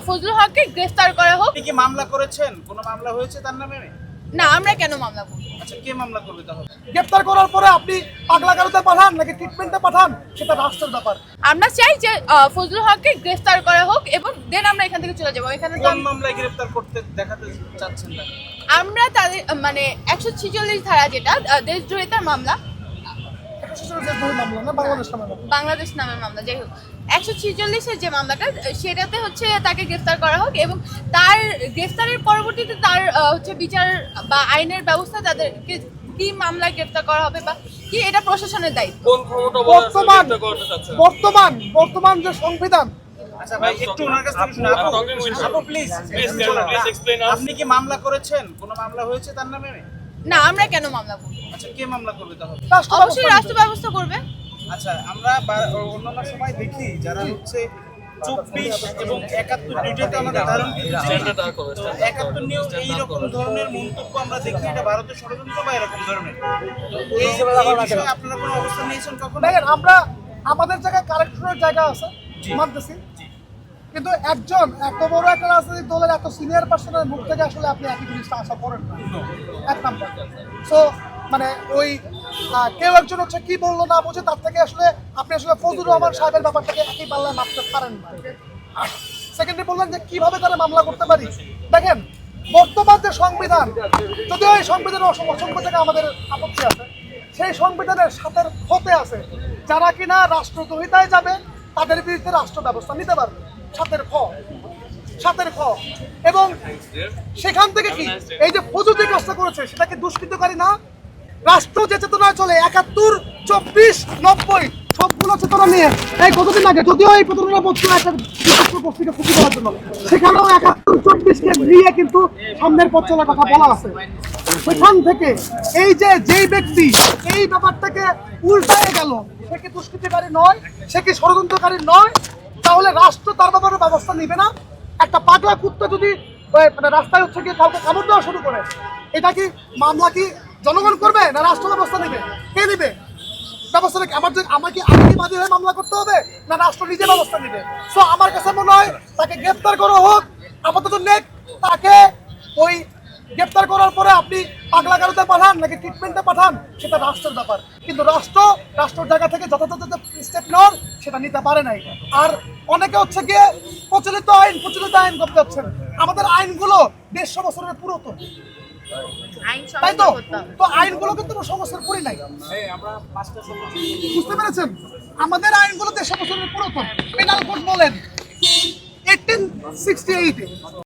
ফজলুল হককে গ্রেফতার করা হোক। আপনি কি মামলা করেছেন? কোনো মামলা হয়েছে তার নামে? না, আমরা কেন মামলা করব? আচ্ছা, কে মামলা করবে তাহলে? গ্রেফতার করার পরে আপনি পাগলাগারোতে পাঠান নাকি ট্রিটমেন্টে পাঠান, সেটা রাষ্ট্রের ব্যাপার। আমরা চাই যে ফজলুল হককে গ্রেফতার করা হোক এবং দেন আমরা এখান থেকে চলে যাবো। এখানে তো কোন মামলায় গ্রেফতার করতে দেখাতে চাচ্ছেন না? আমরা তাদের মানে 146 ধারা যেটা দেশদ্রোহিতার মামলা, মামলা না বাংলাদেশ নামে মামলা। বাংলাদেশ নামের মামলা, যাই হোক 146-এর যে মামলাটা সেটাতে হচ্ছে তাকে গ্রেফতার করা হোক এবং তার গ্রেফতারের পরবর্তীতে তার হচ্ছে বিচার বা আইনের ব্যবস্থা তাদেরকে কি মামলায় গ্রেফতার করা হবে বা কি, এটা প্রশাসনের দায়িত্ব। কোন ক্ষমতা বলে গ্রেফতার করতে চাচ্ছেন? বর্তমান যে সংবিধান, আচ্ছা ভাই, একটু ওনার কাছ থেকে শুনুন। আপু প্লিজ explain us. আপনি কি মামলা করেছেন? কোনো মামলা হয়েছে তার নামে? না, আমরা কেন মামলা করব? আচ্ছা, কে মামলা করবে তাহলে? অবশ্যই রাষ্ট্র ব্যবস্থা করবে। আচ্ছা, আমরা অন্যান্য সময় দেখি যারা হচ্ছে 24 এবং 71 দুইটাতে আমাদের ধারণ স্ট্যান্ডার্ড করে 71 নিয়েও এইরকম ধরনের মন্তব্য আমরা দেখি, এটা ভারতের ষড়যন্ত্র বা এরকম ধরনের। এই বিষয়ে আপনারা কোনো অবস্থান নিয়েছেন কখনো? দেখেন আমরা আমাদের জায়গায় কারেক্টরের জায়গা আছে, মানতেছি, কিন্তু একজন এত বড় একটা রাজনৈতিক দলের এত সিনিয়র পার্সনের মুখ থেকে আসলে আপনি একই জিনিসটা আশা করেন না, এক নাম্বার। সো মানে ওই কেউ একজন হচ্ছে কি বললো না বুঝে তার থেকে আসলে আপনি আসলে ফজলুর রহমান সাহেবের ব্যাপারটাকে একই পাল্লায় মাপতে পারেন না। সেকেন্ডলি বললেন যে কিভাবে তারা মামলা করতে পারি। দেখেন বর্তমান যে সংবিধান, যদিও এই সংবিধানের অসংখ্য থেকে আমাদের আপত্তি আছে, সেই সংবিধানের সাথে হতে আছে যারা কিনা রাষ্ট্রদ্রোহিতায় যাবে তাদের বিরুদ্ধে রাষ্ট্র ব্যবস্থা নিতে পারবে, সাতের খ। এবং সেখান থেকে কি এই যে ফজল যে কাজটা করেছে সেটা কি দুষ্কৃতকারী না? রাষ্ট্র যে চেতনায় চলে 71, 24, 90 সবগুলো চেতনা নিয়ে এই কতদিন আগে, যদিও এই প্রতারণা পত্র একটা পত্রিকা ফুটি করার জন্য, সেখানেও 71, 24-কে নিয়ে কিন্তু সামনের পথ চলার কথা বলা আছে। সেখান থেকে এই যে যেই ব্যক্তি এই ব্যাপারটাকে উল্টায় গেল, সে কি দুষ্কৃতিকারী নয়? সে কি ষড়যন্ত্রকারী নয়? তাহলে রাষ্ট্র তার ব্যাপারে ব্যবস্থা নিবে না? একটা পাগলা কুত্তা যদি মানে রাস্তায় হচ্ছে গিয়ে কাউকে কামড় দেওয়া শুরু করে, এটা কি মামলা কি জনগণ করবে না রাষ্ট্র ব্যবস্থা নেবে? কে নেবে ব্যবস্থা? আমাকে বাদী হয়ে মামলা করতে হবে না রাষ্ট্র নিজে ব্যবস্থা নেবে? সো আমার কাছে মনে হয় তাকে গ্রেফতার করা হোক আপাতত নেক। তাকে ওই গ্রেফতার করার পরে আপনি পাগলাগারোতে পাঠান নাকি ট্রিটমেন্টে পাঠান, সেটা রাষ্ট্রের ব্যাপার। কিন্তু রাষ্ট্রের জায়গা থেকে যথাযথ স্টেপ নেওয়ার সেটা নিতে পারে নাই। আর অনেকে হচ্ছে গিয়ে প্রচলিত আইন করতে যাচ্ছেন। আমাদের আইনগুলো 150 বছরের পুরাতন, তাই তো? তো আইনগুলো কিন্তু 100 বছর পরে নাই, বুঝতে পেরেছেন? আমাদের আইনগুলো 150 বছরের পুরাতন। পেনাল কোড বলেন 1868-এ